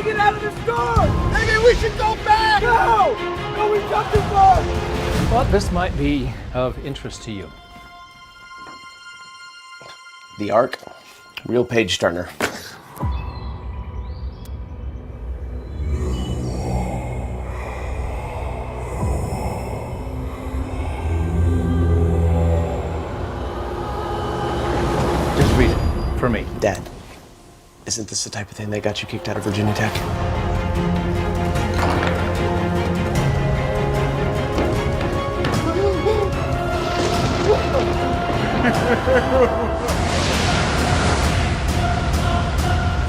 to get out of the storm! Maybe we should go back! No! No, we've come too far! Thought this might be of interest to you. The Ark, real page turner. Just read it for me. Dad, isn't this the type of thing that got you kicked out of Virginia Tech?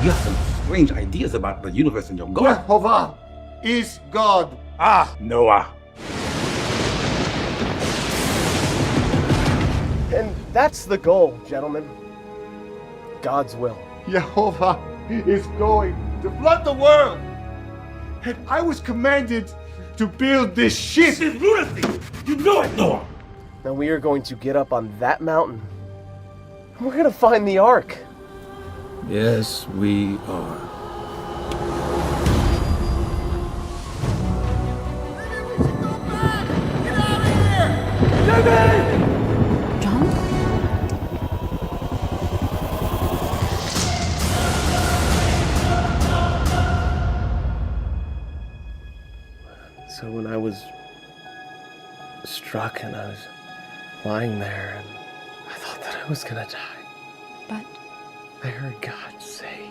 You have some strange ideas about the universe and your God. Jehovah is God. Ah, Noah. And that's the goal, gentlemen. God's will. Jehovah is going to flood the world. And I was commanded to build this ship. This is lunacy. You know it, Noah. Now we are going to get up on that mountain. And we're going to find the Ark. Yes, we are. Maybe we should go back! Get out of here! Jimmy! John? So when I was struck and I was lying there and I thought that I was gonna die, But I heard God say,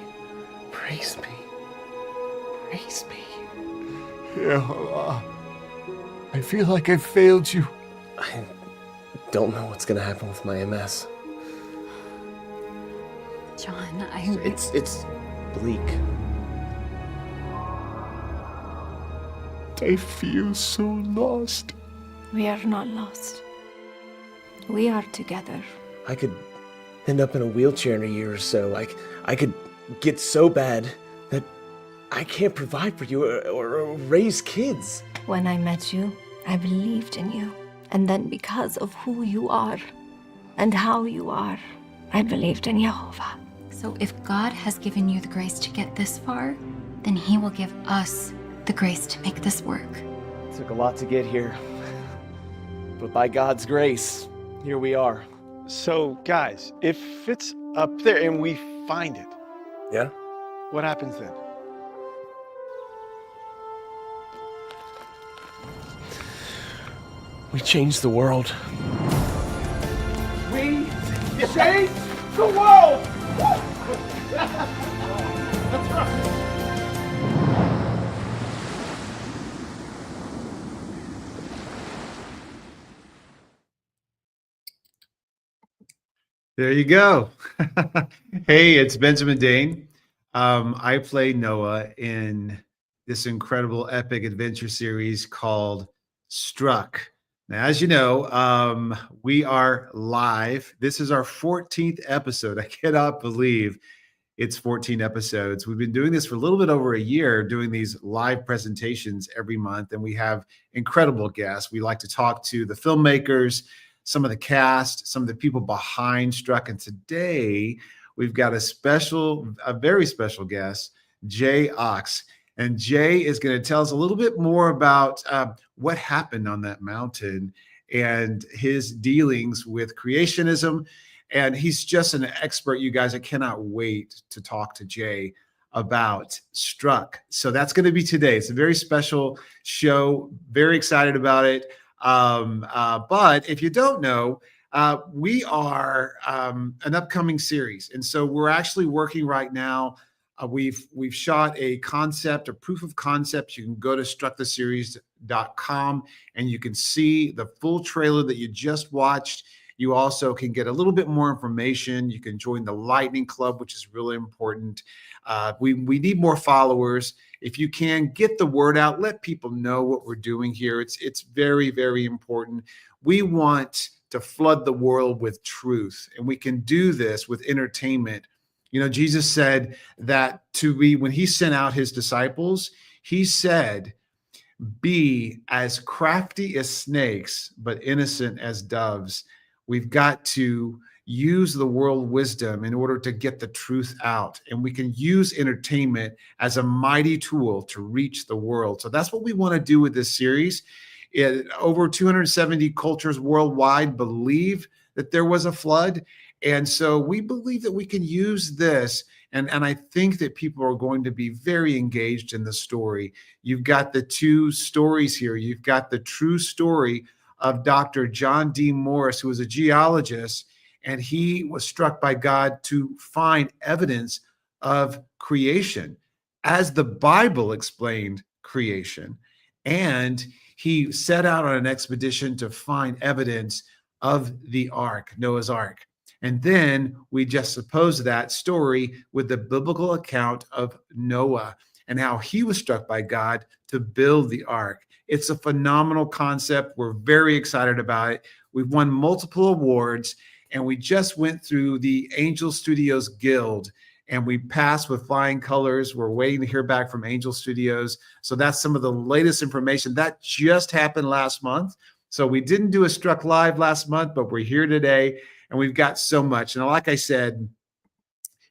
praise me, praise me. Jehovah, I feel like I failed you. I don't know what's gonna happen with my MS. John, It's bleak. I feel so lost. we are not lost. We are together. I could end up in a wheelchair in a year or so. I could get so bad that I can't provide for you or raise kids. When I met you, I believed in you. And then because of who you are and how you are, I believed in Jehovah. So if God has given you the grace to get this far, then He will give us the grace to make this work. It took a lot to get here. But by God's grace, here we are. So, guys, if it's up there and we find it, Yeah? what happens then? We changed the world. We change the world! There you go. Hey, it's Benjamin Dane. I play Noah in this incredible epic adventure series called Struck. Now, as you know, we are live. This is our 14th episode. I cannot believe it's 14 episodes. We've been doing this for a little bit over a year, doing these live presentations every month, and we have incredible guests. We like to talk to the filmmakers, some of the cast, some of the people behind Struck. And today we've got a very special guest, Jay Auxt. And Jay is going to tell us a little bit more about what happened on that mountain and his dealings with creationism. And he's just an expert, you guys. I cannot wait to talk to Jay about Struck. So that's going to be today. It's a very special show. Very excited about it. But if you don't know, we are an upcoming series. And so we're actually working right now. We've shot a proof of concept. You can go to strucktheseries.com and you can see the full trailer that you just watched. You also can get a little bit more information. You can join the Lightning Club, which is really important. We need more followers. If you can, get the word out, let people know what we're doing here. It's very, very important. We want to flood the world with truth, and we can do this with entertainment. You know, Jesus said that when he sent out his disciples, he said, be as crafty as snakes, but innocent as doves. We've got to use the world wisdom in order to get the truth out. And we can use entertainment as a mighty tool to reach the world. So that's what we want to do with this series. Over 270 cultures worldwide believe that there was a flood. And so we believe that we can use this. And I think that people are going to be very engaged in the story. You've got the two stories here. You've got the true story of Dr. John D. Morris, who was a geologist, and he was struck by God to find evidence of creation as the Bible explained creation. And he set out on an expedition to find evidence of the ark, Noah's Ark. And then we just suppose that story with the biblical account of Noah and how he was struck by God to build the ark. It's a phenomenal concept. We're very excited about it. We've won multiple awards, and we just went through the Angel Studios Guild, and we passed with flying colors. We're waiting to hear back from Angel Studios. So that's some of the latest information. That just happened last month. So we didn't do a Struck Live last month, but we're here today, and we've got so much. And like I said,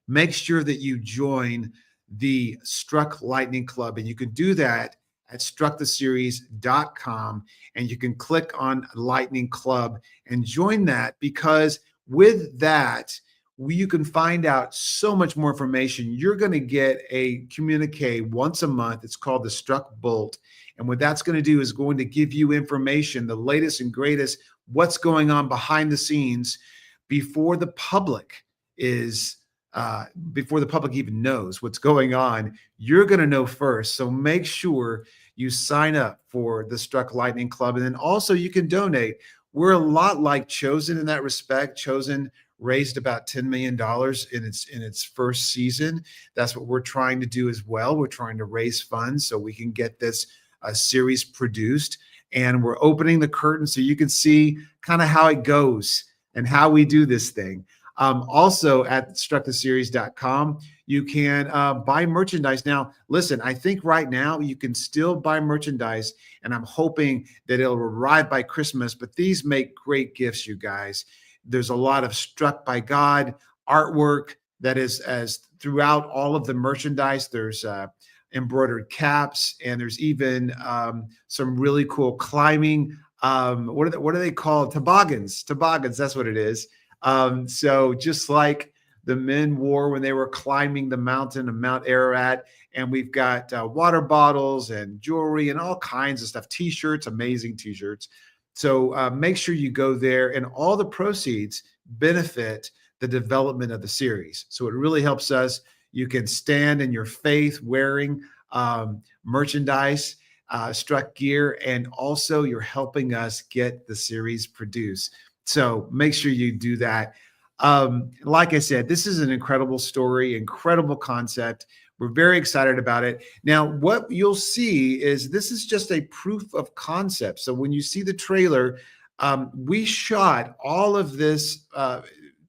make sure that you join the Struck Lightning Club, and you can do that at strucktheseries.com, and you can click on Lightning Club and join that, because with that, you can find out so much more information. You're going to get a communique once a month. It's called the Struck Bolt. And what that's going to do is going to give you information, the latest and greatest, what's going on behind the scenes before the public even knows what's going on. You're going to know first. So make sure you sign up for the Struck Lightning Club. And then also you can donate. We're a lot like Chosen in that respect. Chosen raised about $10 million in its first season. That's what we're trying to do as well. We're trying to raise funds so we can get this series produced. And we're opening the curtain so you can see kind of how it goes and how we do this thing. Also at strucktheseries.com, you can buy merchandise. Now, listen, I think right now you can still buy merchandise, and I'm hoping that it'll arrive by Christmas, but these make great gifts, you guys. There's a lot of Struck by God artwork that is as throughout all of the merchandise. There's embroidered caps, and there's even some really cool climbing. What are they called? Toboggans. That's what it is. So just like the men wore when they were climbing the mountain of Mount Ararat, and we've got water bottles and jewelry and all kinds of stuff, t-shirts, amazing t-shirts. So make sure you go there, and all the proceeds benefit the development of the series. So it really helps us. You can stand in your faith wearing merchandise, Struck gear, and also you're helping us get the series produced. So make sure you do that. Like I said, this is an incredible story, incredible concept. We're very excited about it. Now, what you'll see is this is just a proof of concept. So when you see the trailer, we shot all of this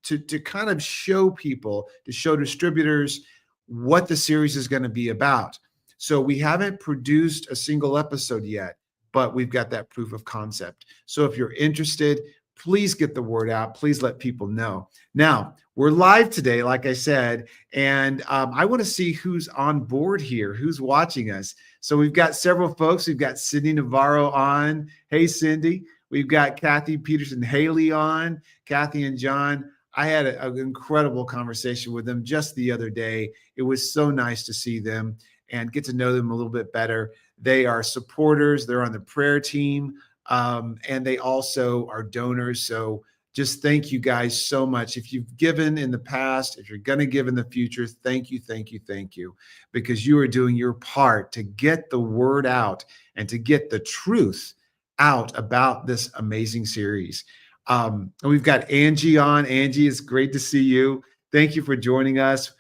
to kind of show people, to show distributors what the series is going to be about. So we haven't produced a single episode yet, but we've got that proof of concept. So if you're interested, please get the word out. Please let people know. Now, we're live today, like I said, and I want to see who's on board here, who's watching us. So we've got several folks. We've got Cindy Navarro on. Hey, Cindy. We've got Kathy Peterson Haley on. Kathy and John. I had an incredible conversation with them just the other day. It was so nice to see them and get to know them a little bit better. They are supporters. They're on the prayer team. And they also are donors. So just thank you guys so much. If you've given in the past, if you're going to give in the future, thank you, because you are doing your part to get the word out and to get the truth out about this amazing series. And we've got Angie on. Angie, it's great to see you. Thank you for joining us.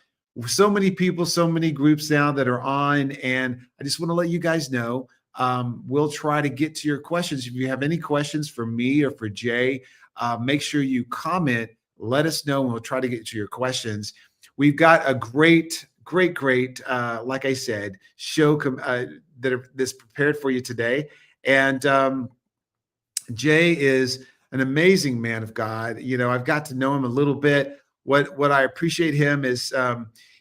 So many people, so many groups now that are on, and I just want to let you guys know, we'll try to get to your questions. If you have any questions for me or for Jay, make sure you comment, let us know, and we'll try to get to your questions. We've got a great, like I said, show that's prepared for you today. And Jay is an amazing man of God. You know, I've got to know him a little bit. What I appreciate him is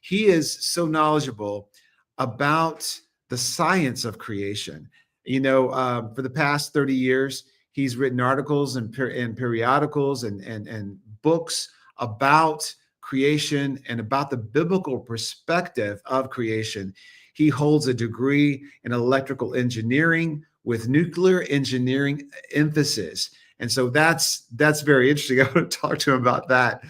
he is so knowledgeable about the science of creation. You know, for the past 30 years, he's written articles and periodicals and books about creation and about the biblical perspective of creation. He holds a degree in electrical engineering with nuclear engineering emphasis. And so that's very interesting. I want to talk to him about that.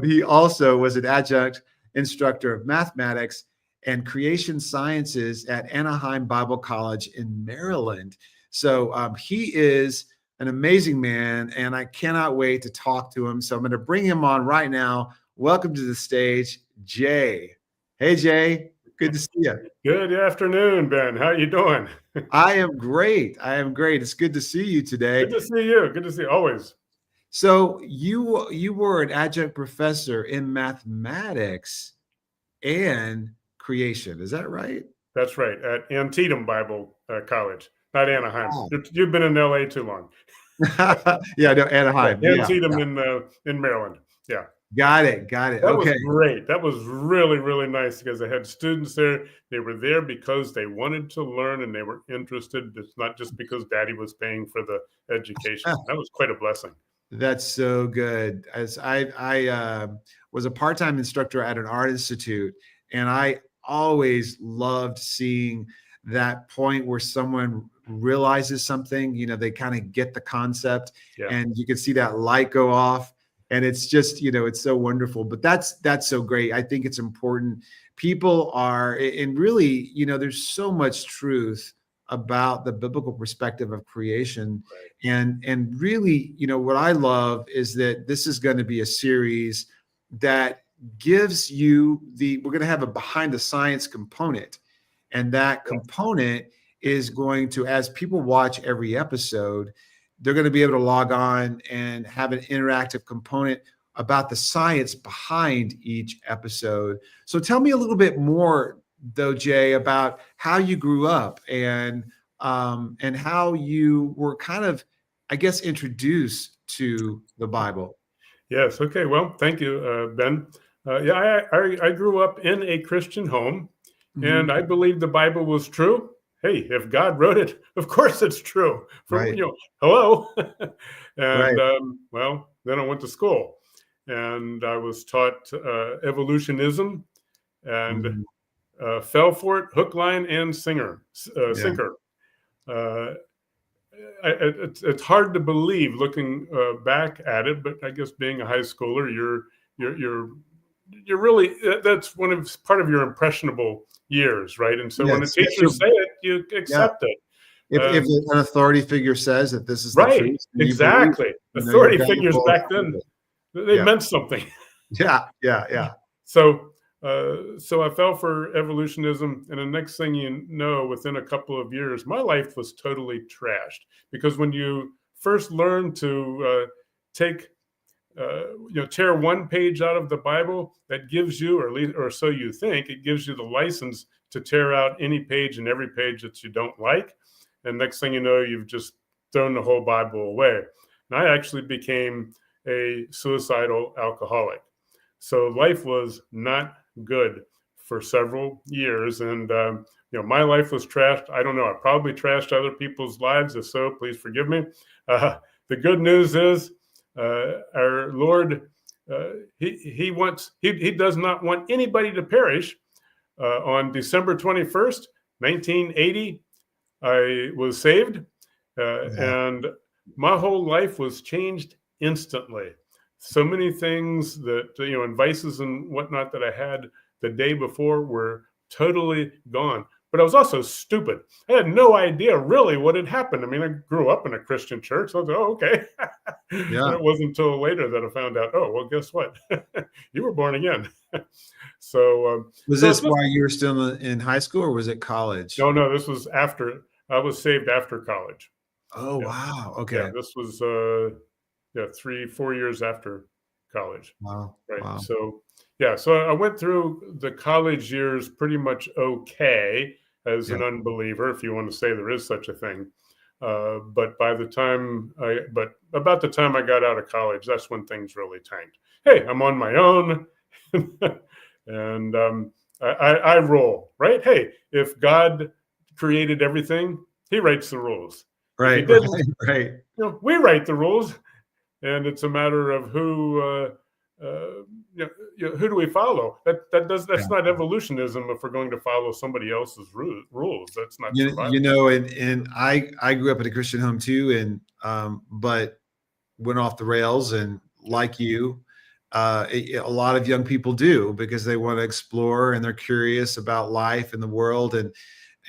He also was an adjunct instructor of mathematics and creation sciences at Anaheim Bible College in Maryland. So he is an amazing man, and I cannot wait to talk to him. So I'm going to bring him on right now. Welcome to the stage, Jay. Hey, Jay. Good to see you. Good afternoon, Ben. How you doing? I am great. I am great. It's good to see you today. Good to see you. Good to see you always. So you were an adjunct professor in mathematics and creation. Is that right? That's right. At Antietam Bible College, not Anaheim. Wow. You've been in LA too long. Yeah, no, Anaheim. Antietam in Maryland. Yeah. Got it. That Okay. was great. That was really, really nice because I had students there. They were there because they wanted to learn and they were interested. It's not just because daddy was paying for the education. That was quite a blessing. That's so good. As I was a part-time instructor at an art institute, and I always loved seeing that point where someone realizes something, you know, they kind of get the concept, and you can see that light go off. And it's just, you know, it's so wonderful. But that's so great. I think it's important. People are, and really, you know, there's so much truth about the biblical perspective of creation. Right. And really, you know, what I love is that this is going to be a series that gives you we're going to have a behind the science component. And that component is going to, as people watch every episode, they're going to be able to log on and have an interactive component about the science behind each episode. So tell me a little bit more, though, Jay, about how you grew up and how you were kind of, I guess, introduced to the Bible. Yes. Okay. Well, thank you, Ben. I grew up in a Christian home, and I believed the Bible was true. Hey, if God wrote it, of course it's true. Right. You know, hello. And Right. well, then I went to school, and I was taught evolutionism, and fell for it, hook, line, and sinker. It's hard to believe looking back at it, but I guess being a high schooler, you're really, that's part of your impressionable years, right? And so when the teachers say it, you accept it. If an authority figure says that this is the right, truth, exactly. Authority figures back then, they meant something. Yeah. So I fell for evolutionism, and the next thing you know, within a couple of years, my life was totally trashed. Because when you first learn to tear one page out of the Bible, that gives you, or so you think, it gives you the license to tear out any page and every page that you don't like. And next thing you know, you've just thrown the whole Bible away. And I actually became a suicidal alcoholic. So life was not good for several years. And, my life was trashed. I don't know. I probably trashed other people's lives. If so, please forgive me. The good news is our Lord, he does not want anybody to perish. On December 21st, 1980, I was saved, and my whole life was changed instantly. So many things that, and vices and whatnot that I had the day before were totally gone. But I was also stupid. I had no idea really what had happened. I mean, I grew up in a Christian church. So I was like, oh, okay. Yeah. And it wasn't until later that I found out, oh, well, guess what? You were born again. So was this while you were still in high school, or was it college? No, this was after. I was saved after college. Oh, yeah. Wow. Okay. Yeah, this was 3-4 years after college. Wow. Right. Wow. So I went through the college years pretty much okay as an unbeliever, if you want to say there is such a thing. But about the time I got out of college, that's when things really tanked. Hey, I'm on my own, and I roll, right? Hey, if God created everything, He writes the rules. Right, If He didn't, right. we write the rules, and it's a matter of who. Who do we follow? That's not evolutionism if we're going to follow somebody else's rules. That's not survival. And I grew up in a Christian home too, and but went off the rails, and like you, a lot of young people do, because they want to explore and they're curious about life and the world,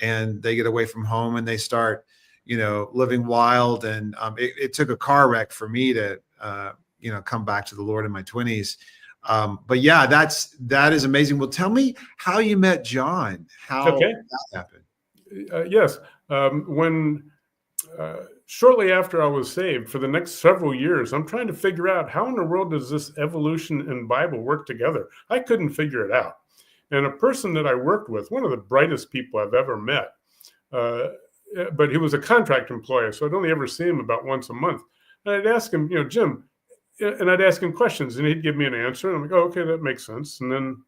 and they get away from home and they start, living wild. And it took a car wreck for me to come back to the Lord in my 20s. But yeah, that is amazing. Well, tell me how you met John. How that happened. Yes. When shortly after I was saved, for the next several years, I'm trying to figure out how in the world does this evolution and Bible work together? I couldn't figure it out. And a person that I worked with, one of the brightest people I've ever met, but he was a contract employee, so I'd only ever see him about once a month. And I'd ask him, Jim, and I'd ask him questions, and he'd give me an answer. And I'm like, oh, okay, that makes sense. And then,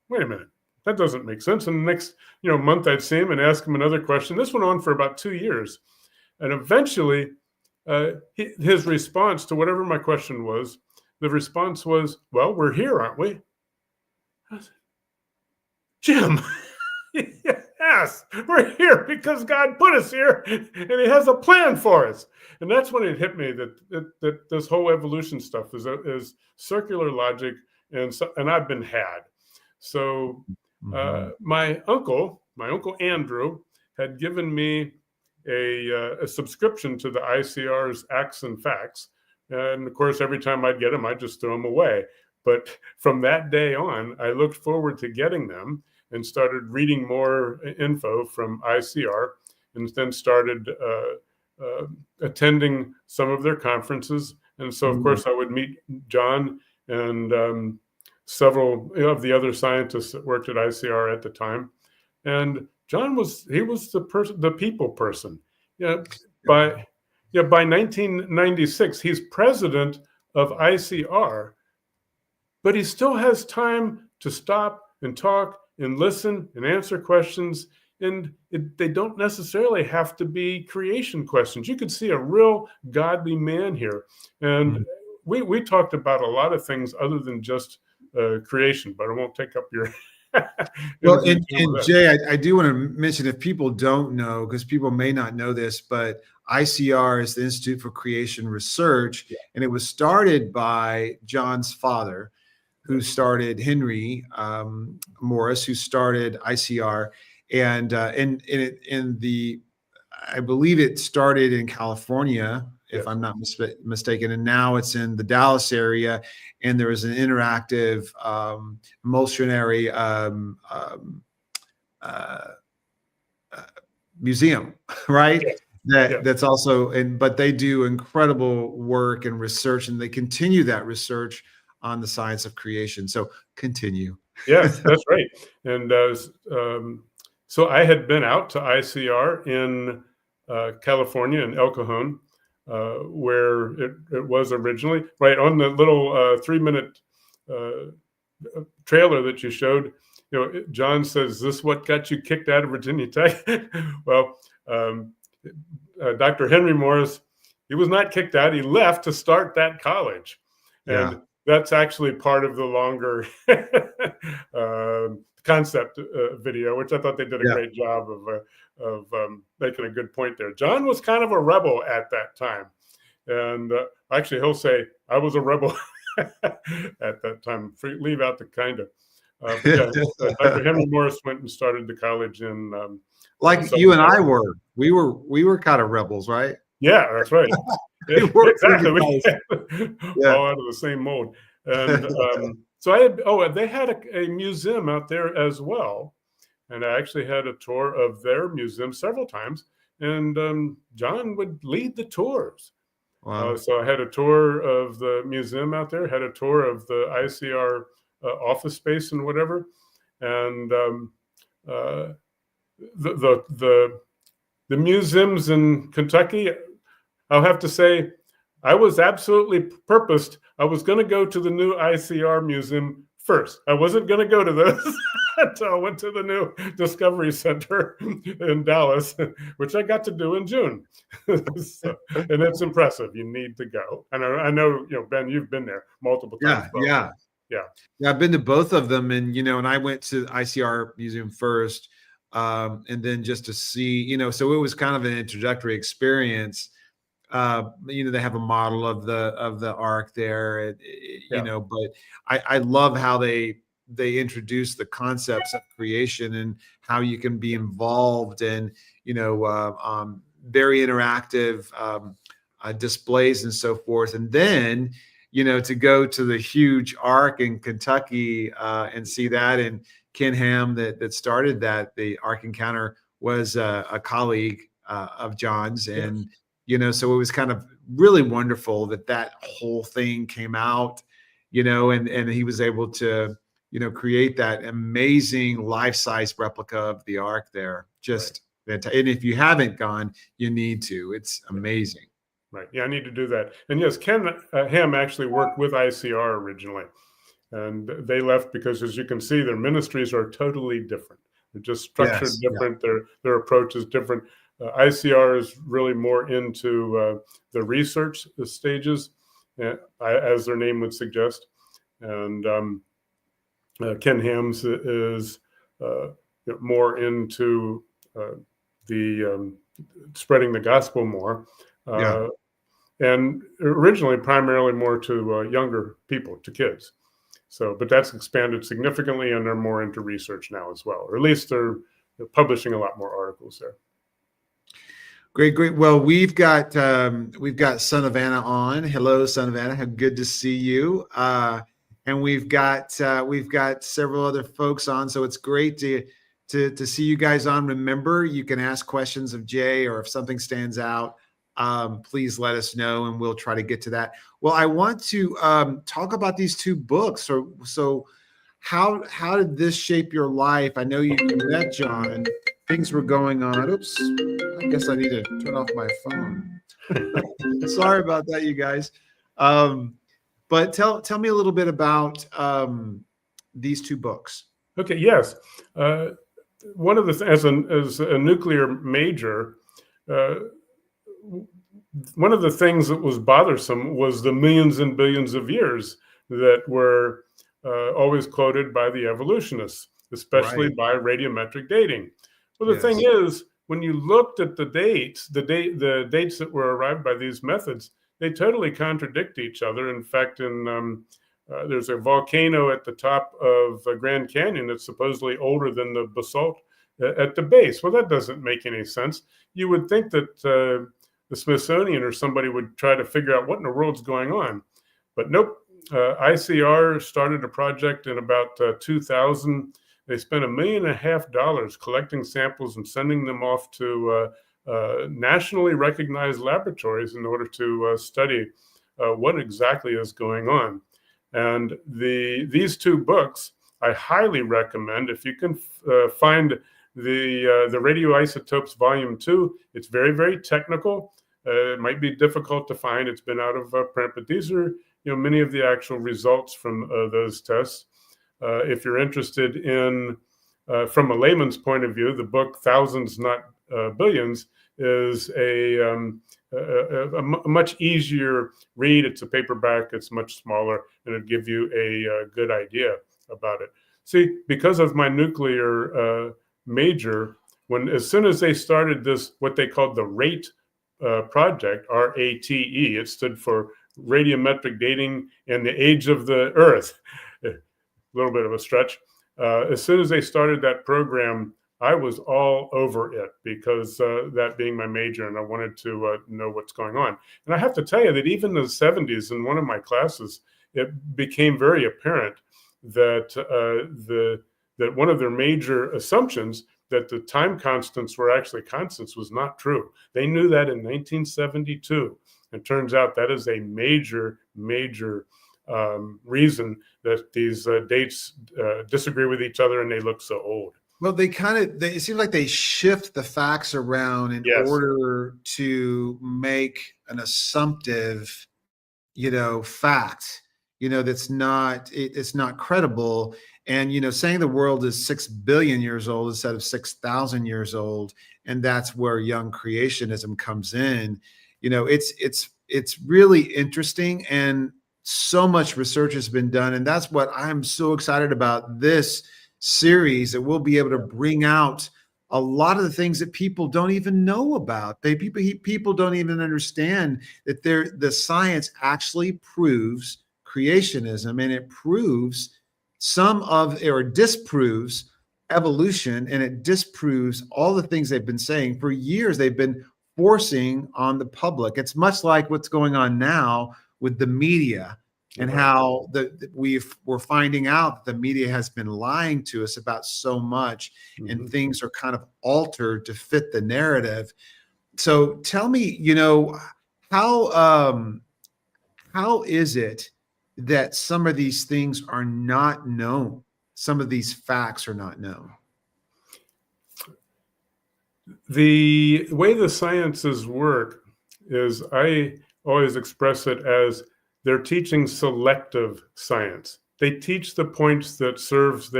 wait a minute, that doesn't make sense. And the next, month I'd see him and ask him another question. This went on for about 2 years. And eventually, his response to whatever my question was, the response was, well, we're here, aren't we? I said, Jim, yes, we're here because God put us here, and He has a plan for us. And that's when it hit me that this whole evolution stuff is circular logic, and I've been had. So my uncle Andrew, had given me a subscription to the ICR's Acts and Facts, and of course, every time I'd get them, I'd just throw them away. But from that day on, I looked forward to getting them and started reading more info from ICR, and then started attending some of their conferences. And so, of course, I would meet John and several of the other scientists that worked at ICR at the time. And John was the people person. By 1996, he's president of ICR, but he still has time to stop and talk and listen and answer questions. And they don't necessarily have to be creation questions. You could see a real godly man here. And we talked about a lot of things other than just creation, but I won't take up your... Well, and Jay, I do want to mention, if people don't know, because people may not know this, but ICR is the Institute for Creation Research, and it was started by John's father, who started Henry Morris, who started ICR, and I believe it started in California, if I'm not mistaken, and now it's in the Dallas area, and there is an interactive emulsionary museum, right? That's also, but they do incredible work and research, and they continue that research on the science of creation. So continue. Yes, that's right. And so I had been out to ICR in California, in El Cajon, where it was originally, right on the little 3-minute trailer that you showed. John says, "This what got you kicked out of Virginia Tech?" Well, Dr. Henry Morris, he was not kicked out. He left to start that college, and that's actually part of the longer concept video, which I thought they did a great job of making a good point there. John was kind of a rebel at that time. And actually, he'll say, I was a rebel at that time. Leave out the kind of. Dr. Henry Morris went and started the college in... like you and I were. We were kind of rebels, right? Yeah, that's right. Exactly. Yeah. All out of the same mold. And so they had a museum out there as well. And I actually had a tour of their museum several times. And John would lead the tours. Wow. So I had a tour of the museum out there, had a tour of the ICR office space and whatever. And The museums in Kentucky, I'll have to say, I was absolutely purposed. I was going to go to the new ICR museum first. I wasn't going to go to those until I went to the new Discovery Center in Dallas, which I got to do in June. So, and it's impressive. You need to go. And I know, Ben, you've been there multiple times. Yeah. I've been to both of them, and and I went to ICR Museum first, and then just to see, so it was kind of an introductory experience. They have a model of the ark there, but I love how they introduce the concepts of creation and how you can be involved in, very interactive displays and so forth. And then, to go to the huge ark in Kentucky and see that. And Ken Ham that started that, the Ark Encounter, was a colleague of John's. And, so it was kind of really wonderful that whole thing came out, and he was able to, create that amazing life-size replica of the ark there. Just fantastic. And if you haven't gone, you need to. It's amazing. Right. Yeah, I need to do that. And yes, Ken Ham actually worked with ICR originally. And they left because, as you can see, their ministries are totally different. They're just structured different. Yeah. Their approach is different. ICR is really more into the research stages, as their name would suggest. And Ken Ham's is more into the spreading the gospel more. And originally primarily more to younger people, to kids. So, but that's expanded significantly, and they're more into research now as well, or at least they're publishing a lot more articles there. Great. Well, we've got Son of Anna on. Hello, Son of Anna. How good to see you. And we've got several other folks on. So it's great to see you guys on. Remember, you can ask questions of Jay, or if something stands out, please let us know, and we'll try to get to that. Well, I want to talk about these two books. So how did this shape your life? I know you met John. Things were going on. Oops. I guess I need to turn off my phone. Sorry about that, you guys. But tell me a little bit about these two books. Okay. Yes. One of the as a nuclear major, one of the things that was bothersome was the millions and billions of years that were always quoted by the evolutionists, especially by radiometric dating. Well, the thing is, when you looked at the dates that were arrived by these methods, they totally contradict each other. In fact, there's a volcano at the top of Grand Canyon that's supposedly older than the basalt at the base. Well, that doesn't make any sense. You would think that the Smithsonian or somebody would try to figure out what in the world's going on. But nope. ICR started a project in about 2000. They spent $1.5 million collecting samples and sending them off to nationally recognized laboratories in order to study what exactly is going on. And these two books, I highly recommend. If you can find the Radioisotopes Volume 2, it's very, very technical. It might be difficult to find. It's been out of print, but these are many of the actual results from those tests. If you're interested in, from a layman's point of view, the book Thousands, Not Billions is a much easier read. It's a paperback. It's much smaller, and it'll give you a good idea about it. See, because of my nuclear major, as soon as they started this, what they called the RATE project, RATE, it stood for Radiometric Dating and the Age of the Earth. A little bit of a stretch. As soon as they started that program, I was all over it, because that being my major, and I wanted to know what's going on. And I have to tell you that even in the 70s, in one of my classes, it became very apparent that that one of their major assumptions, that the time constants were actually constants, was not true. They knew that in 1972. It turns out that is a major reason that these dates disagree with each other, and they look so old. Well, it seems like they shift the facts around in Yes. order to make an assumptive, fact, it's not credible. And, saying the world is 6 billion years old instead of 6,000 years old. And that's where young creationism comes in. It's really interesting, and so much research has been done. And that's what I'm so excited about this series, that we'll be able to bring out a lot of the things that people don't even know about. People don't even understand that the science actually proves creationism, and it proves or disproves evolution, and it disproves all the things they've been saying for years. They've been forcing on the public. It's much like what's going on now with the media, and how we're finding out that the media has been lying to us about so much, and things are kind of altered to fit the narrative. So tell me, how is it that some of these things are not known? Some of these facts are not known. The way the sciences work is, I always express it as, they're teaching selective science. They teach the points that serves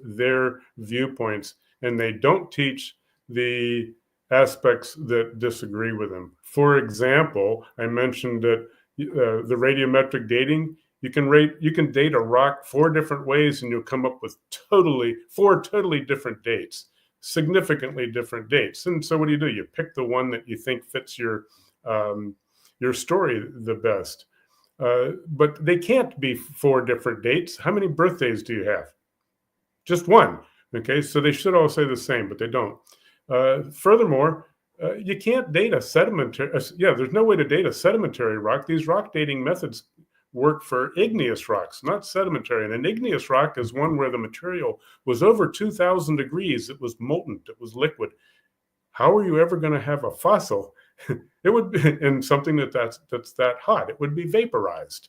their viewpoints, and they don't teach the aspects that disagree with them. For example, I mentioned that the radiometric dating, you can date a rock 4 different ways, and you'll come up with 4 totally different dates, significantly different dates. And so what do? You pick the one that you think fits your story the best. But they can't be 4 different dates. How many birthdays do you have? Just one. Okay, so they should all say the same, but they don't. Furthermore, you can't date a sedimentary. There's no way to date a sedimentary rock. These rock dating methods work for igneous rocks, not sedimentary. And an igneous rock is one where the material was over 2,000 degrees. It was molten. It was liquid. How are you ever going to have a fossil? It would be in something that's that hot. It would be vaporized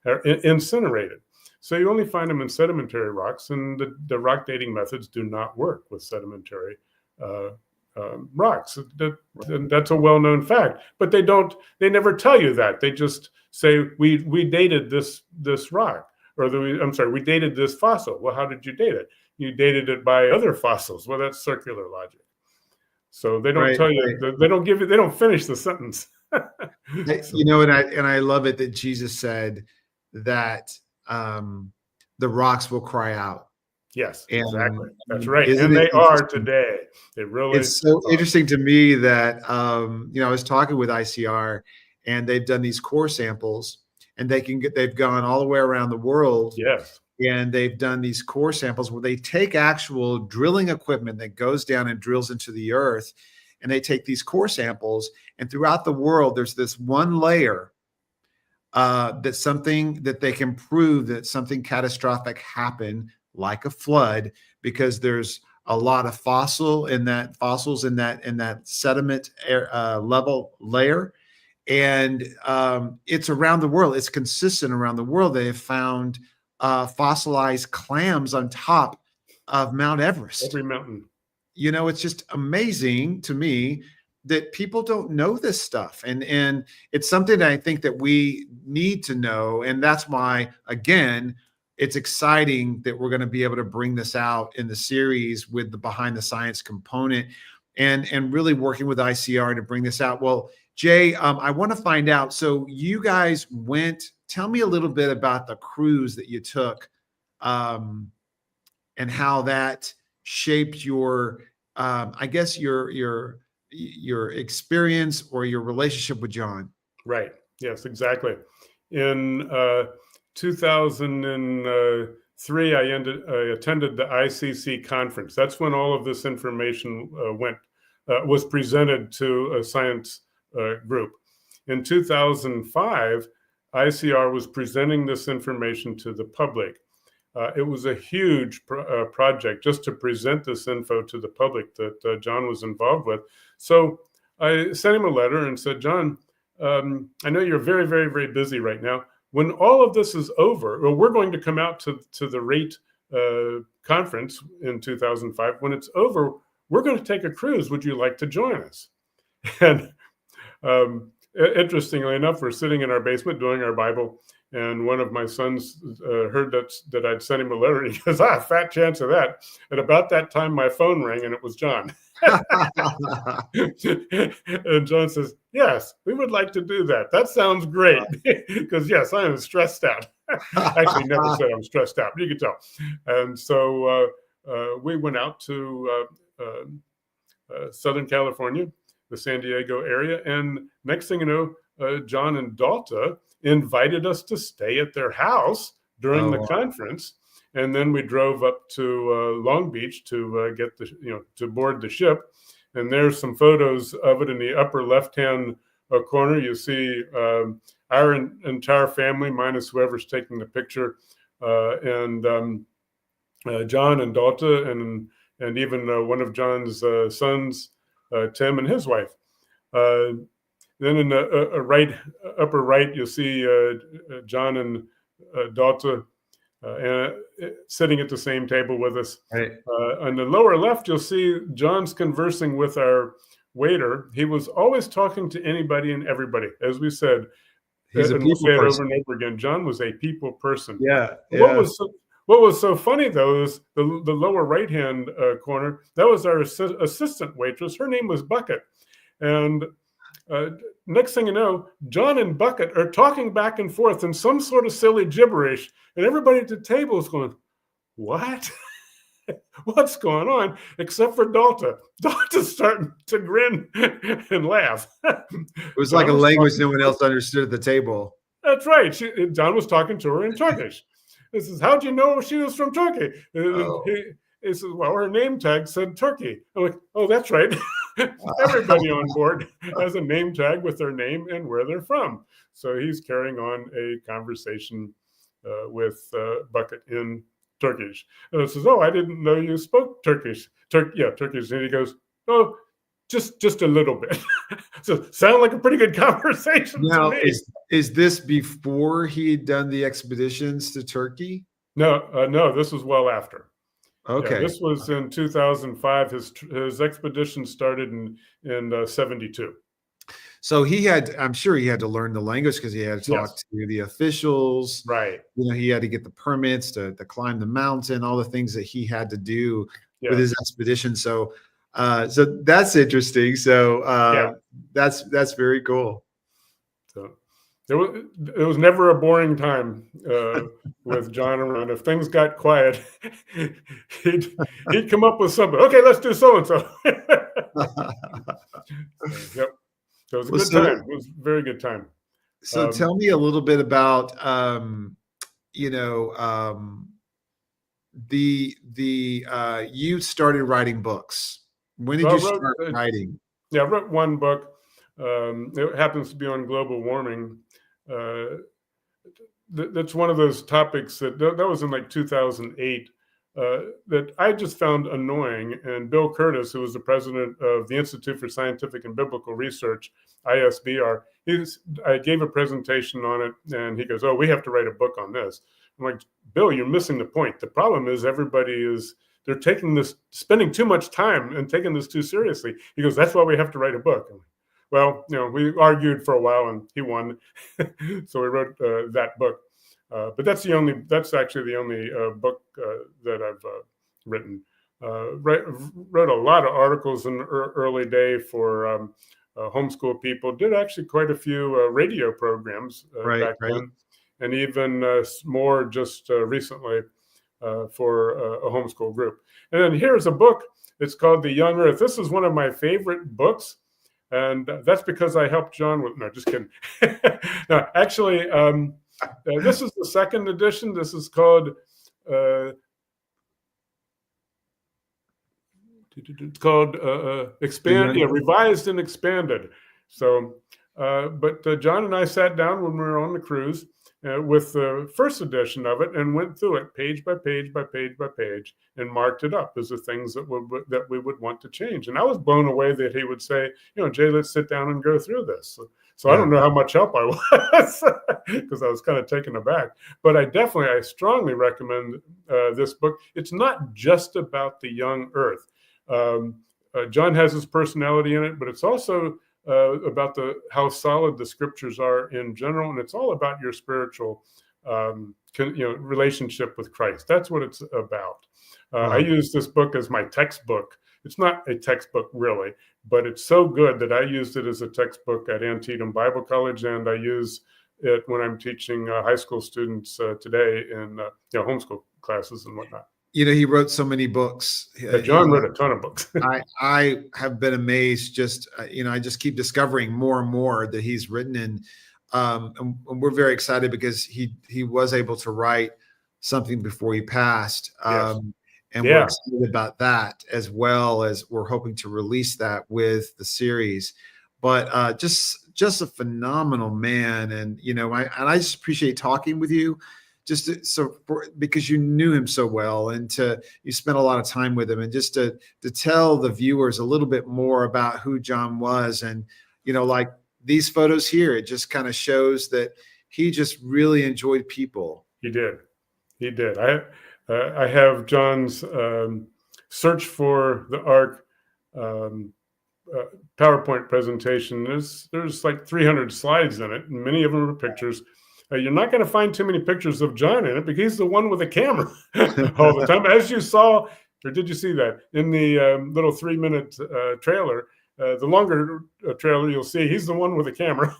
or incinerated. So you only find them in sedimentary rocks, and the rock dating methods do not work with sedimentary rocks. That's a well-known fact. But they never tell you that. They just say, we dated this rock, or we dated this fossil. Well, how did you date it? You dated it by other fossils. Well, that's circular logic. So they don't tell you, they don't finish the sentence. And I love it that Jesus said that the rocks will cry out. Yes, and exactly. That's right. And they are today. They really It's so interesting to me that, I was talking with ICR, and they've done these core samples, and they've gone all the way around the world. Yes. And they've done these core samples where they take actual drilling equipment that goes down and drills into the earth, and they take these core samples, and throughout the world, there's this one layer that's something that they can prove that something catastrophic happened, like a flood, because there's a lot of fossils in that sediment level layer. And it's around the world. It's consistent around the world. They have found fossilized clams on top of Mount Everest. Every mountain. It's just amazing to me that people don't know this stuff. And it's something that I think that we need to know. And that's why, again, it's exciting that we're going to be able to bring this out in the series with the behind the science component, and really working with ICR to bring this out. Well, Jay, I want to find out. So you guys tell me a little bit about the cruise that you took, and how that shaped your, I guess your experience or your relationship with John. Right. Yes, exactly. In 2003, I attended the ICC conference. That's when all of this information was presented to a science group. In 2005, ICR was presenting this information to the public. It was a huge project just to present this info to the public that John was involved with. So I sent him a letter and said, John, I know you're very, very, very busy right now. When all of this is over, well, we're going to come out to the rate conference in 2005. When it's over, we're going to take a cruise. Would you like to join us? And interestingly enough, we're sitting in our basement doing our Bible, and one of my sons heard that I'd sent him a letter, and he goes, fat chance of that. And about that time, my phone rang, and it was John. And John says, yes, we would like to do that. That sounds great. Because, yes, I am stressed out. Actually, never said I'm stressed out, but you can tell. And so we went out to Southern California, the San Diego area. And next thing you know, John and Dalta invited us to stay at their house during the conference. And then we drove up to Long Beach to get to board the ship. And there's some photos of it in the upper left-hand corner. You see our entire family, minus whoever's taking the picture, and John and Dalta, and even one of John's sons, Tim, and his wife. Then in the upper right, you'll see John and Dalta sitting at the same table with us. Right. On the lower left, you'll see John's conversing with our waiter. He was always talking to anybody and everybody. As we said, he's a and we'll people say it person. over and over again, John was a people person. Yeah. What was so funny, though, is the lower right-hand corner, that was our assistant waitress. Her name was Bucket. And next thing you know, John and Bucket are talking back and forth in some sort of silly gibberish. And everybody at the table is going, what? What's going on? Except for Dalta. Dalta's starting to grin and laugh. It was like a language no one else understood at the table. That's right. John was talking to her in Turkish. This is, how'd you know she was from Turkey? He says, well, her name tag said Turkey. I'm like, oh, that's right. Everybody on board has a name tag with their name and where they're from. So he's carrying on a conversation with Bucket in Turkish. And I says, oh, I didn't know you spoke Turkish. Turkish. And he goes, oh, just a little bit. So sound like a pretty good conversation Now, to me. is this before he had done the expeditions to Turkey? No, this was well after. Okay. Yeah, this was in 2005. His expedition started in 72. So I'm sure he had to learn the language because he had to talk to the officials. Right. He had to get the permits to climb the mountain, all the things that he had to do with his expedition. So that's interesting. So that's very cool. So it was never a boring time with John around. If things got quiet, he'd come up with something. Okay, let's do so and so. Yep. So it was a good time. It was a very good time. So tell me a little bit about you started writing books. When did you start writing? Yeah, I wrote one book. It happens to be on global warming. That's one of those topics that was in like 2008 that I just found annoying. And Bill Curtis, who was the president of the Institute for Scientific and Biblical Research, ISBR, I gave a presentation on it, and he goes, oh, we have to write a book on this. I'm like, Bill, you're missing the point. The problem is they're spending too much time and taking this too seriously. He goes, that's why we have to write a book. Well, we argued for a while and he won. So we wrote that book. But that's actually the only book that I've written. Wrote a lot of articles in early day for homeschool people. Did actually quite a few radio programs back then. And even more just recently for a homeschool group. And then here's a book. It's called The Young Earth. This is one of my favorite books. And that's because I helped John with, no, just kidding. No, actually, this is the second edition. This is called, Revised and Expanded. So, but John and I sat down when we were on the cruise with the first edition of it and went through it page by page by page by page and marked it up as the things that we would want to change. And I was blown away that he would say, Jay, let's sit down and go through this. So I don't know how much help I was because I was kind of taken aback. But I strongly recommend this book. It's not just about the young earth. John has his personality in it, but it's also about how solid the scriptures are in general, and it's all about your spiritual relationship with Christ. That's what it's about. I use this book as my textbook. It's not a textbook really, but it's so good that I used it as a textbook at Antietam Bible College, and I use it when I'm teaching high school students today in homeschool classes and whatnot. He wrote so many books. John wrote a ton of books. I have been amazed. I just keep discovering more and more that he's written, and we're very excited because he was able to write something before he passed. Yes. And we're excited about that, as well as we're hoping to release that with the series. But just a phenomenal man, and I just appreciate talking with you. Because you knew him so well, and you spent a lot of time with him, and just to tell the viewers a little bit more about who John was. And like these photos here, it just kind of shows that he just really enjoyed people. He did. I have John's Search for the Ark PowerPoint prepresentation. There's like 300 slides in it, and many of them are pictures. You're not going to find too many pictures of John in it because he's the one with the camera all the time. As you saw, or did you see that in the little 3-minute trailer? The longer trailer, you'll see he's the one with the camera.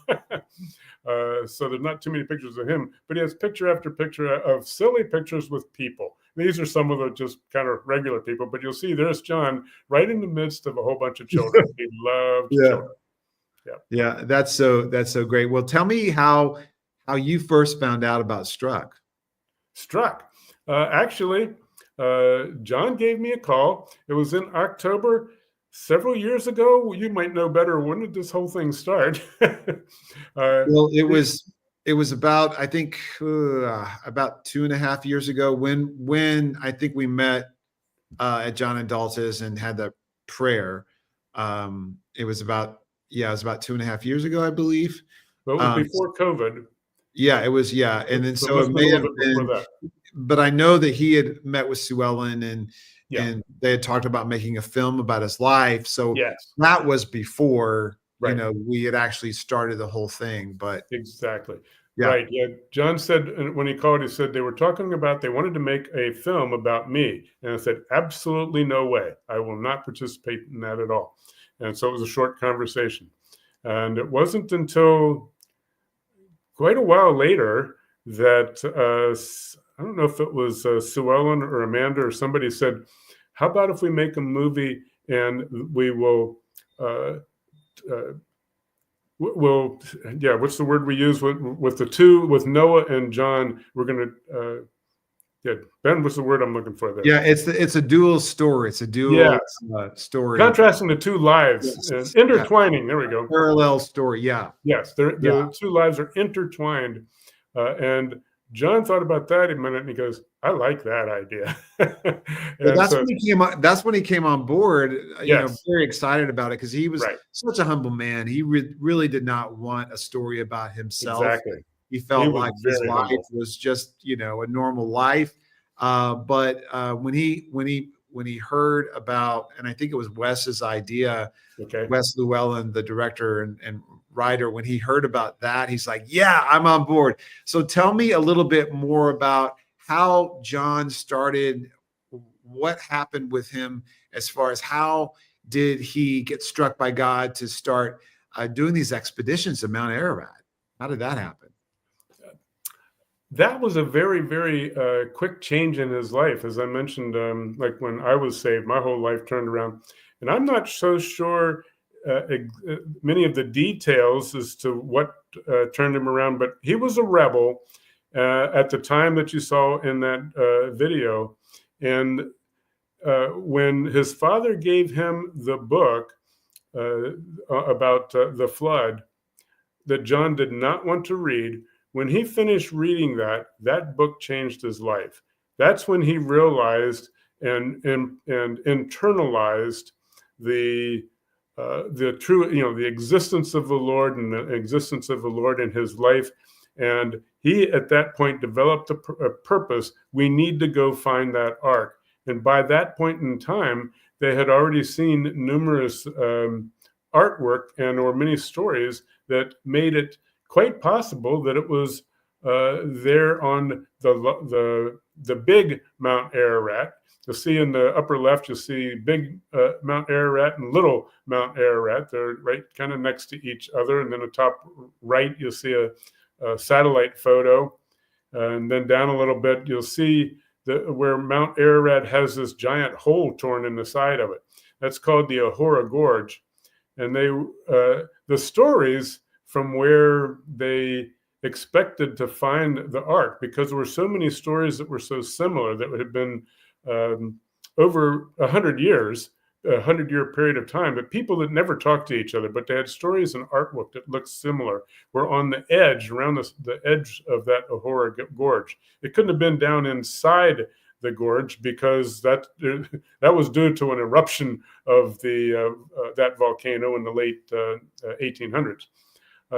So there's not too many pictures of him, but he has picture after picture of silly pictures with people. These are some of the just kind of regular people, but you'll see there's John right in the midst of a whole bunch of children. He loved children. Yeah, that's so great. Well, tell me how you first found out about Struck. Actually, John gave me a call. It was in October several years ago. You might know better. When did this whole thing start? Well, it was about, I think, about 2.5 years ago when I think we met at John and Dalta's and had that prayer. It was about 2.5 years ago, I believe. But it was before COVID. Yeah, it was. Yeah. And then so it may have been, but I know that he had met with Sue Ellen and they had talked about making a film about his life. So that was before, we had actually started the whole thing, but exactly. Yeah. Right. Yeah. John said, when he called, he said they wanted to make a film about me. And I said, absolutely no way. I will not participate in that at all. And so it was a short conversation. And it wasn't until quite a while later that I don't know if it was Sue Ellen or Amanda or somebody said, how about if we make a movie and we will, what's the word we use with the two, with Noah and John, we're going to, Ben, what's the word I'm looking for there? Yeah, it's a dual story. It's a dual story. Contrasting the two lives, intertwining. There we go. Parallel story. Yeah. Yes, the two lives are intertwined, and John thought about that a minute, and he goes, "I like that idea." That's when he came on board. Very excited about it because he was such a humble man. He really did not want a story about himself. Exactly. He felt like his life was just, a normal life. But when he heard about, and I think it was Wes's idea, Wes Llewellyn, the director and writer, when he heard about that, he's like, yeah, I'm on board. So tell me a little bit more about how John started, what happened with him as far as how did he get struck by God to start doing these expeditions to Mount Ararat? How did that happen? That was a very, very quick change in his life. As I mentioned, like when I was saved, my whole life turned around. And I'm not so sure many of the details as to what turned him around, but he was a rebel at the time that you saw in that video. And when his father gave him the book about the flood that John did not want to read, when he finished reading that book changed his life. That's when he realized and internalized the the true, the existence of the Lord and the existence of the Lord in his life. And he, at that point, developed a purpose. We need to go find that ark. And by that point in time, they had already seen numerous artwork or many stories that made it quite possible that it was there on the big Mount Ararat. You'll see in the upper left, you'll see big Mount Ararat and little Mount Ararat. They're right kind of next to each other. And then the top right, you'll see a satellite photo. And then down a little bit, you'll see where Mount Ararat has this giant hole torn in the side of it. That's called the Ahura Gorge. And the stories from where they expected to find the ark, because there were so many stories that were so similar, that had been over 100 years, a 100-year period of time, but people that never talked to each other, but they had stories and artwork that looked similar, were on the edge, around the edge of that Ahura Gorge. It couldn't have been down inside the gorge, because that was due to an eruption of that volcano in the late 1800s.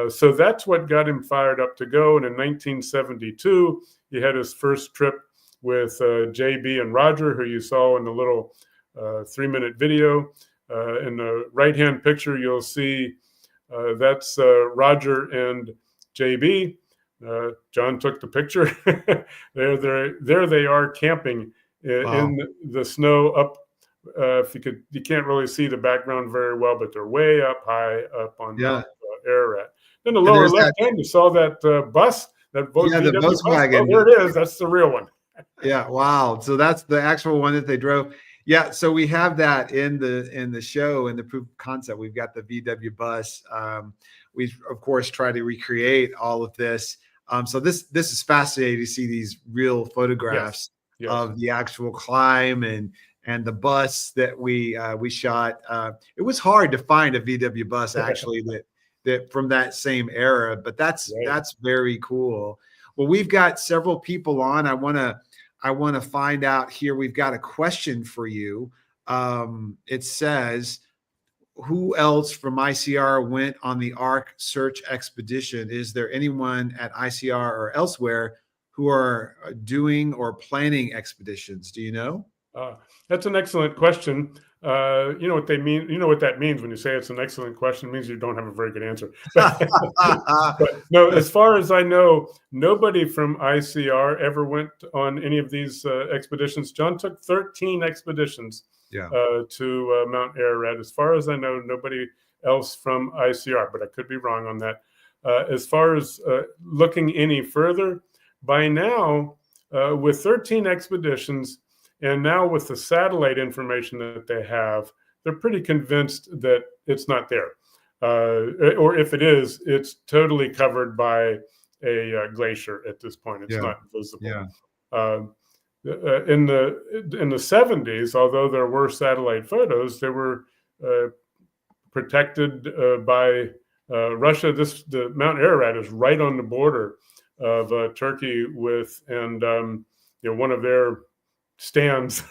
So that's what got him fired up to go. And in 1972, he had his first trip with JB and Roger, who you saw in the little 3-minute video. In the right-hand picture, you'll see that's Roger and JB. John took the picture. There they are camping in the snow up. You can't really see the background very well, but they're way up high up on Mount Ararat. In the lower left hand, you saw that bus, that the Volkswagen. Oh, there it is. That's the real one. Yeah, wow. So that's the actual one that they drove. Yeah, so we have that in the show, in the proof of concept. We've got the VW bus. We of course try to recreate all of this. So this is fascinating to see these real photographs of the actual climb and the bus that we shot. It was hard to find a VW bus actually that from that same era, but that's very cool. Well, we've got several people on. I want to find out here. We've got a question for you. It says, who else from ICR went on the Ark search expedition? Is there anyone at ICR or elsewhere who are doing or planning expeditions? Do you know? That's an excellent question. You know what they mean. You know what that means when you say it's an excellent question. It means you don't have a very good answer. But no, as far as I know, nobody from ICR ever went on any of these expeditions. John took 13 expeditions to Mount Ararat. As far as I know, nobody else from ICR, but I could be wrong on that. As far as looking any further, by now, with 13 expeditions, and now with the satellite information that they have, they're pretty convinced that it's not there. Or if it is, it's totally covered by a glacier at this point. It's not visible. In the 70s, although there were satellite photos, they were protected by Russia. The Mount Ararat is right on the border of Turkey with, and one of their stands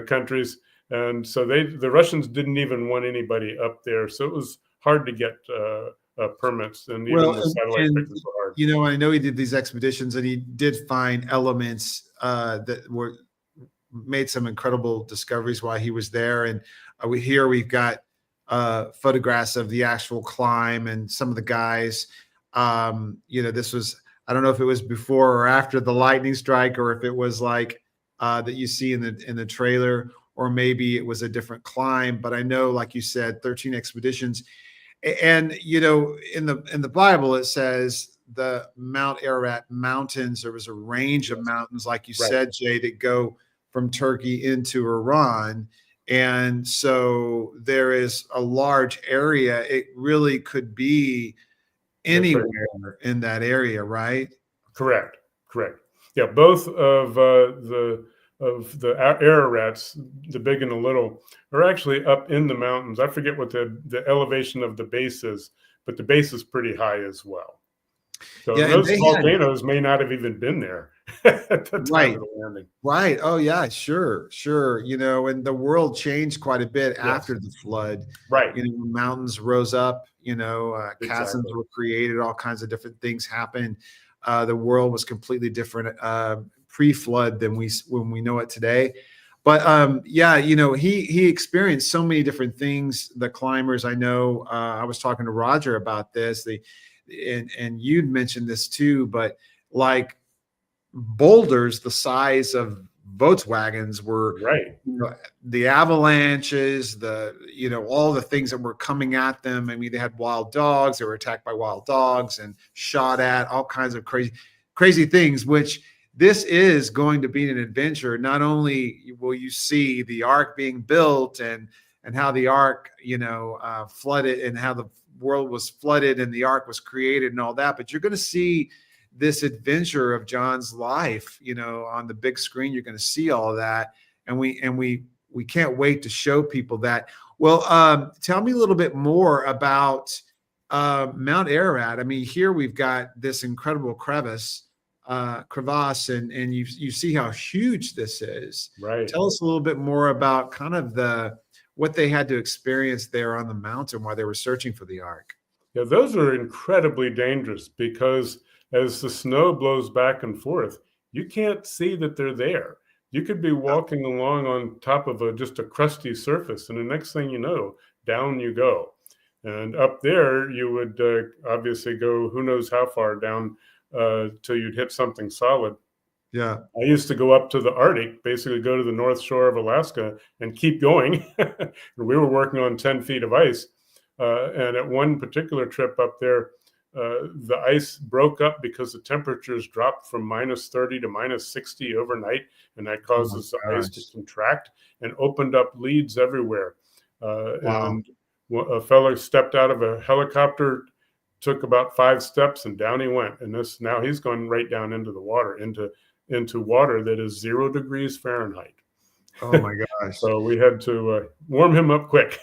countries, and so the Russians didn't even want anybody up there, so it was hard to get permits, and even the satellite pictures were hard. I know he did these expeditions, and he did find elements that made some incredible discoveries while he was there. And we've got photographs of the actual climb and some of the guys. This was, I don't know if it was before or after the lightning strike, or if it was like that you see in the trailer, or maybe it was a different climb. But I know, like you said, 13 expeditions. And in the Bible it says the Mount Ararat mountains. There was a range of mountains, like you said, Jay, that go from Turkey into Iran. And so there is a large area. It really could be anywhere in that area, right? Correct. Yeah, both of the Ararats, the big and the little, are actually up in the mountains. I forget what the elevation of the base is, but the base is pretty high as well. So those volcanoes may not have even been there. at the time Right. of the landing. Right. Oh yeah, sure, sure. And the world changed quite a bit Yes. after the flood. Right. Mountains rose up, chasms Exactly. were created, all kinds of different things happened. The world was completely different pre-flood than when we know it today. But yeah, he experienced so many different things. The climbers, I know, I was talking to Roger about this. And you'd mentioned this too, but like boulders the size of Volkswagens were, Right. the avalanches, all the things that were coming at them. I mean, they had wild dogs. They were attacked by wild dogs and shot at, all kinds of crazy things, which this is going to be an adventure. Not only will you see the ark being built and how the ark, flooded, and how the world was flooded and the ark was created and all that, but you're going to see this adventure of John's life, on the big screen. You're going to see all of that. And we can't wait to show people that. Well, tell me a little bit more about Mount Ararat. I mean, here we've got this incredible crevasse, and you see how huge this is. Right. Tell us a little bit more about kind of what they had to experience there on the mountain while they were searching for the ark. Yeah, those are incredibly dangerous because as the snow blows back and forth, you can't see that they're there. You could be walking along on top of just a crusty surface, and the next thing you know, down you go. And up there, you would obviously go who knows how far down till you'd hit something solid. Yeah. I used to go up to the Arctic, basically go to the North Shore of Alaska and keep going. We were working on 10 feet of ice. And at one particular trip up there, the ice broke up because the temperatures dropped from -30 to -60 overnight, and that causes the ice to contract and opened up leads everywhere. And a fellow stepped out of a helicopter, took about 5 steps, and down he went. And now he's going right down into the water, into water that is 0 degrees Fahrenheit. Oh my gosh! So we had to warm him up quick.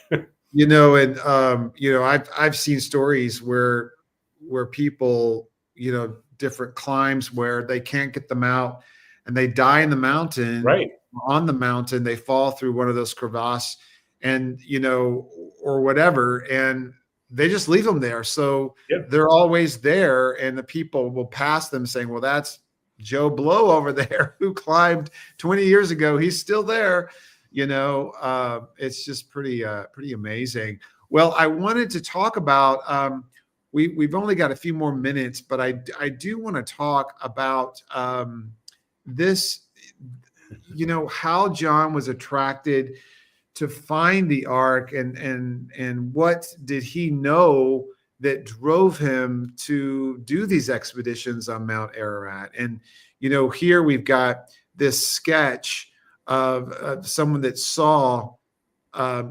I've seen stories where people, different climbs where they can't get them out and they die in the mountain. Right. On the mountain, they fall through one of those crevasses and, or whatever, and they just leave them there. So they're always there, and the people will pass them saying, well, that's Joe Blow over there who climbed 20 years ago. He's still there. It's just pretty amazing. Well, I wanted to talk about, we've only got a few more minutes, but I do want to talk about this, how John was attracted to find the ark, and what did he know that drove him to do these expeditions on Mount Ararat. And, here we've got this sketch of someone that saw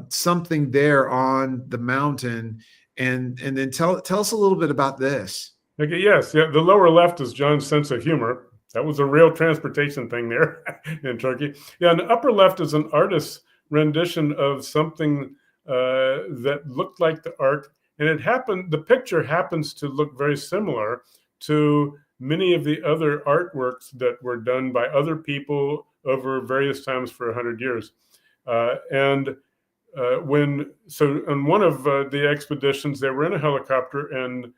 something there on the mountain. And then tell us a little bit about this. Okay, yes. Yeah, the lower left is John's sense of humor. That was a real transportation thing there in Turkey. Yeah, and the upper left is an artist's rendition of something that looked like the ark. And the picture happens to look very similar to many of the other artworks that were done by other people over various times for 100 years. On one of the expeditions, they were in a helicopter and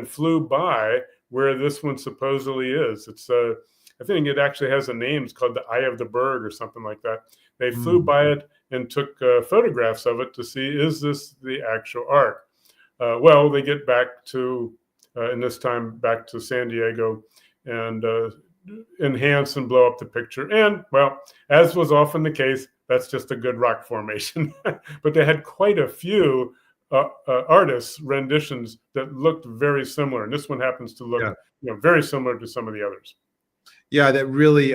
flew by where this one supposedly is. I think it actually has a name. It's called the Eye of the Bird or something like that. They flew by it and took photographs of it to see, is this the actual ark? Well, they get back to, in this time, back to San Diego and enhance and blow up the picture. And, well, as was often the case, that's just a good rock formation. But they had quite a few artists' renditions that looked very similar. And this one happens to look very similar to some of the others. Yeah, that really,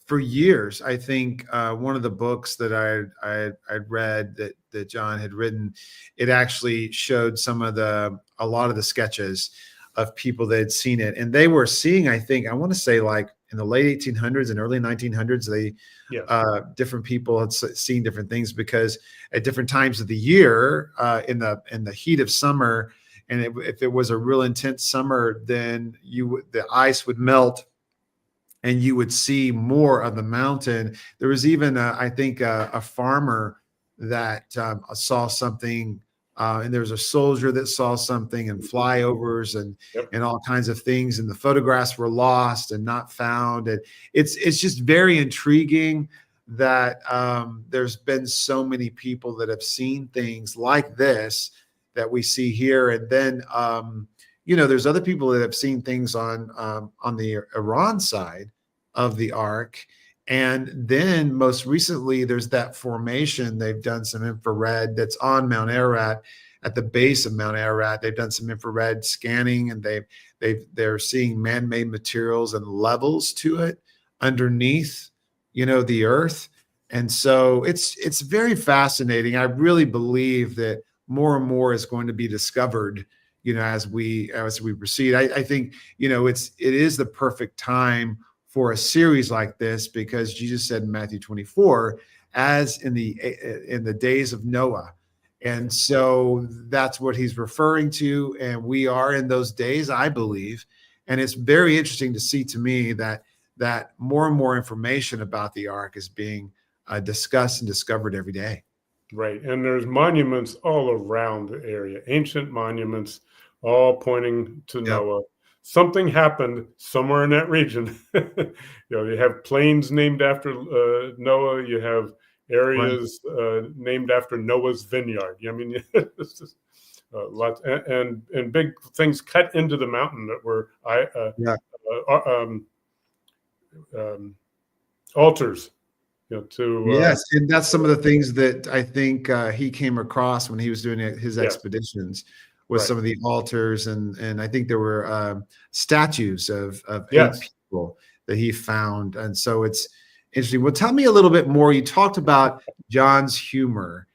for years, I think one of the books that I'd read that John had written, it actually showed a lot of the sketches of people that had seen it, and they were seeing, I want to say, like in the late 1800s and early 1900s, different people had seen different things, because at different times of the year, in the heat of summer, and if it was a real intense summer, then the ice would melt and you would see more of the mountain. There was even, I think, a farmer that saw something, and there was a soldier that saw something, and flyovers and all kinds of things, and the photographs were lost and not found. And it's just very intriguing that there's been so many people that have seen things like this that we see here. And then there's other people that have seen things on the Iran side of the ark. And then most recently, there's that formation. They've done some infrared that's on Mount Ararat, at the base of Mount Ararat. They've done some infrared scanning, and they're seeing man-made materials and levels to it underneath, the earth. And so it's very fascinating. I really believe that more and more is going to be discovered, as we proceed. I think, it is the perfect time for a series like this, because Jesus said in Matthew 24, as in the days of Noah. And so that's what he's referring to. And we are in those days, I believe. And it's very interesting to see, to me, that more and more information about the ark is being discussed and discovered every day. Right. And there's monuments all around the area, ancient monuments, all pointing to Noah. Something happened somewhere in that region. You have plains named after Noah. You have areas named after Noah's vineyard. I mean, it's just lots and big things cut into the mountain that were altars. Yes, and that's some of the things that I think he came across when he was doing his expeditions. With some of the altars, and I think there were statues of 8 people that he found. And so it's interesting. Well, tell me a little bit more. You talked about John's humor,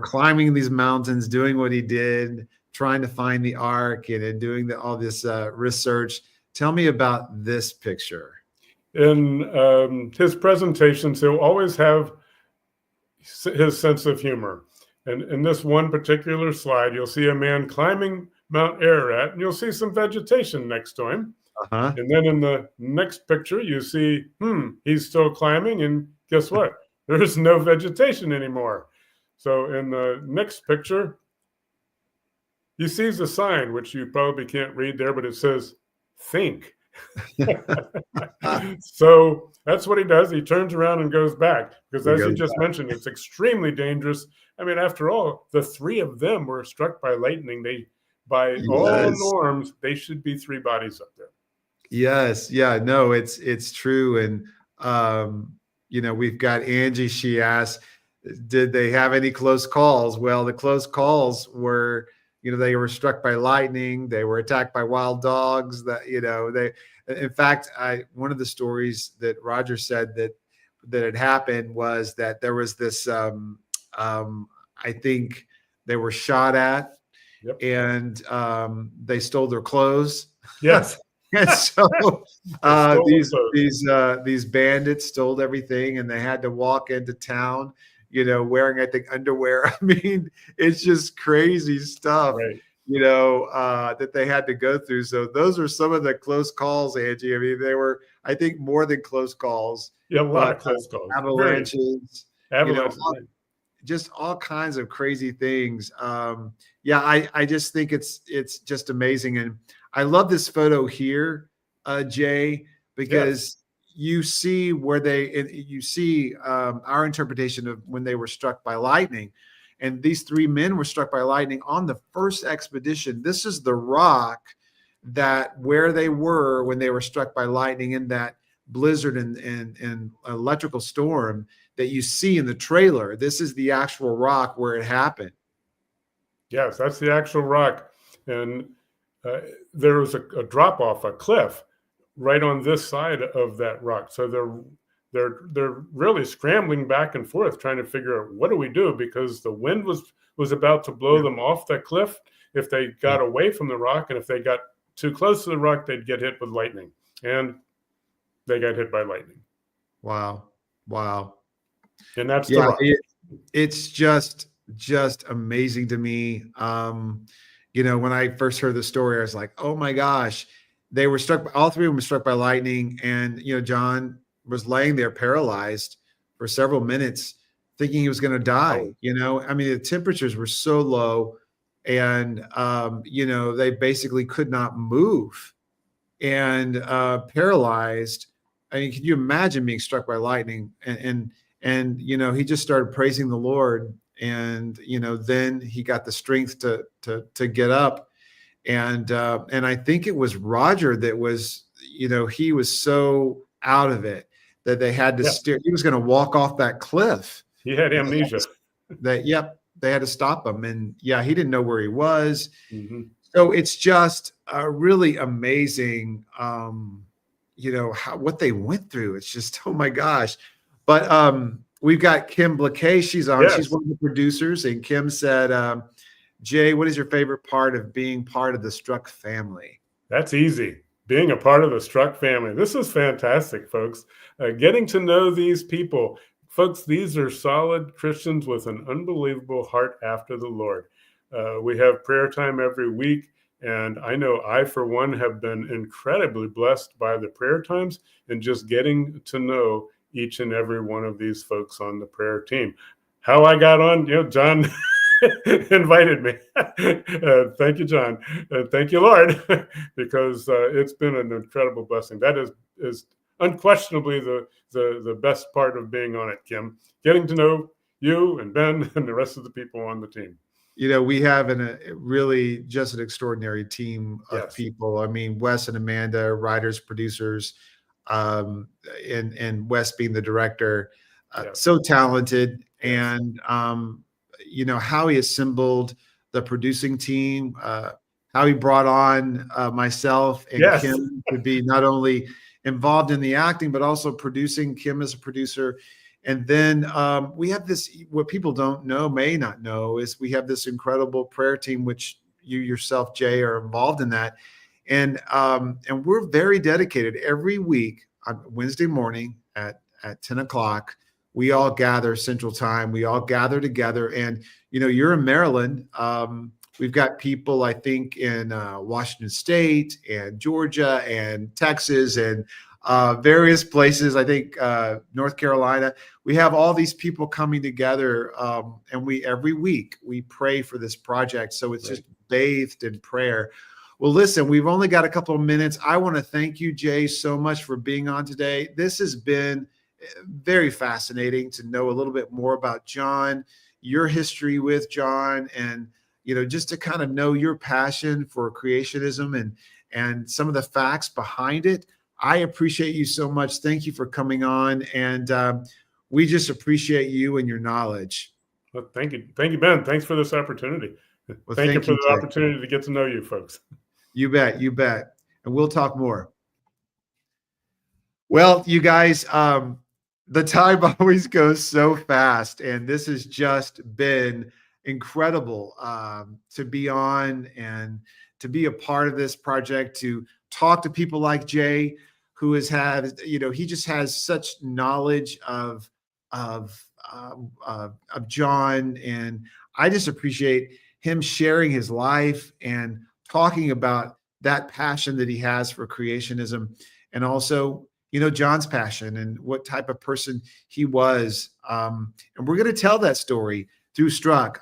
climbing these mountains, doing what he did, trying to find the ark, and doing all this research. Tell me about this picture. In his presentations, he'll always have his sense of humor. And in this one particular slide, you'll see a man climbing Mount Ararat, and you'll see some vegetation next to him. And then in the next picture, you see, he's still climbing, and guess what? There's no vegetation anymore. So in the next picture, he sees a sign, which you probably can't read there, but it says, think. So that's what he does. He turns around and goes back, because as you just mentioned, it's extremely dangerous. I mean, after all, the 3 of them were struck by lightning. By all norms, they should be 3 bodies up there. Yes. Yeah, no, it's true. And, we've got Angie. She asked, did they have any close calls? Well, the close calls were, they were struck by lightning. They were attacked by wild dogs. In fact, one of the stories that Roger said that had happened was that there was this, I think they were shot at, and they stole their clothes. Yes. And so these bandits stole everything, and they had to walk into town, wearing, I think, underwear. I mean, it's just crazy stuff, that they had to go through. So those are some of the close calls, Angie. I mean, they were, I think, more than close calls. Yeah, a lot of close calls. Avalanches. Just all kinds of crazy things. I just think it's just amazing. And I love this photo here, Jay, because you see our interpretation of when they were struck by lightning. And these 3 men were struck by lightning on the first expedition. This is the rock where they were when they were struck by lightning in that blizzard and electrical storm that you see in the trailer. This is the actual rock where it happened. Yes, that's the actual rock. And there was a drop off, a cliff right on this side of that rock. So they're really scrambling back and forth, trying to figure out, what do we do? Because the wind was about to blow them off that cliff if they got away from the rock. And if they got too close to the rock, they'd get hit with lightning. And they got hit by lightning. Wow. And that's the rock. It's just amazing to me. When I first heard the story, I was like, oh my gosh, they were struck. All three of them were struck by lightning, and John was laying there paralyzed for several minutes, thinking he was going to die. I mean, the temperatures were so low, and they basically could not move, and paralyzed. I mean, can you imagine being struck by lightning? And he just started praising the Lord, and then he got the strength to get up, and I think it was Roger that was, he was so out of it that they had to steer. He was going to walk off that cliff. He had amnesia. They had to stop him, and he didn't know where he was. Mm-hmm. So it's just really amazing, what they went through. It's just, oh my gosh. But we've got Kim Blakay. She's on. Yes. She's one of the producers, and Kim said, Jay, what is your favorite part of being part of the Struck family? That's easy. Being a part of the Struck family. This is fantastic, folks. Getting to know these people. Folks, these are solid Christians with an unbelievable heart after the Lord. We have prayer time every week, and I know I, for one, have been incredibly blessed by the prayer times and just getting to know each and every one of these folks on the prayer team. How I got on, John invited me. Thank you, John. Thank you, Lord, because it's been an incredible blessing. That is unquestionably the best part of being on it, Kim. Getting to know you and Ben and the rest of the people on the team. We have really just an extraordinary team of people. I mean, Wes and Amanda, writers, producers, and Wes being the director, so talented. And how he assembled the producing team, how he brought on myself and Kim to be not only involved in the acting, but also producing. Kim as a producer. And then we have this, what people may not know, is we have this incredible prayer team, which you yourself, Jay, are involved in that. And we're very dedicated. Every week on Wednesday morning at 10 o'clock, we all gather Central Time. We all gather together. And, you're in Maryland. We've got people, I think, in Washington State and Georgia and Texas and various places. I think North Carolina. We have all these people coming together, and every week we pray for this project. So it's just bathed in prayer. Well, listen, we've only got a couple of minutes. I want to thank you, Jay, so much for being on today. This has been very fascinating to know a little bit more about John, your history with John, and just to kind of know your passion for creationism and some of the facts behind it. I appreciate you so much. Thank you for coming on, and we just appreciate you and your knowledge. Well, thank you, Ben. Thanks for this opportunity. Well, thank you for the Jay. opportunity to get to know you folks. You bet, and we'll talk more. Well, you guys, the time always goes so fast, and this has just been incredible to be on and to be a part of this project, to talk to people like Jay, who has had, he just has such knowledge of John, and I just appreciate him sharing his life and talking about that passion that he has for creationism, and also, John's passion and what type of person he was. And we're going to tell that story through Struck.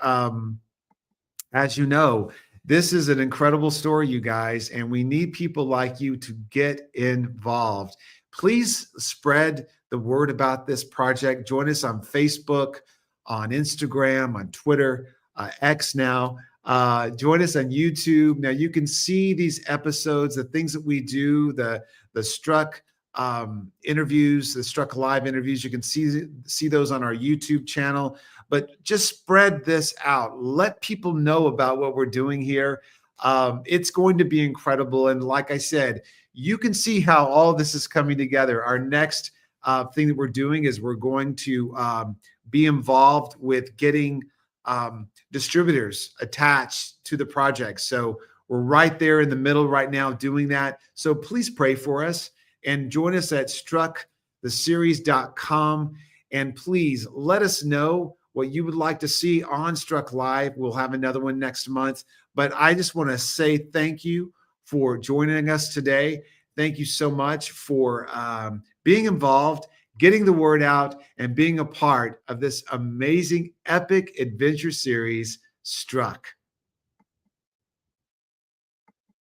As you know, this is an incredible story, you guys, and we need people like you to get involved. Please spread the word about this project. Join us on Facebook, on Instagram, on Twitter, X now. Join us on YouTube. Now you can see these episodes, the things that we do, the Struck interviews, the Struck Live interviews. You can see those on our YouTube channel. But just spread this out. Let people know about what we're doing here. It's going to be incredible. And like I said, you can see how all this is coming together. Our next thing that we're doing is we're going to be involved with getting distributors attached to the project. So we're right there in the middle right now doing that. So please pray for us and join us at strucktheseries.com. And please let us know what you would like to see on Struck Live. We'll have another one next month. But I just want to say thank you for joining us today. Thank you so much for being involved, getting the word out, and being a part of this amazing epic adventure series, Struck.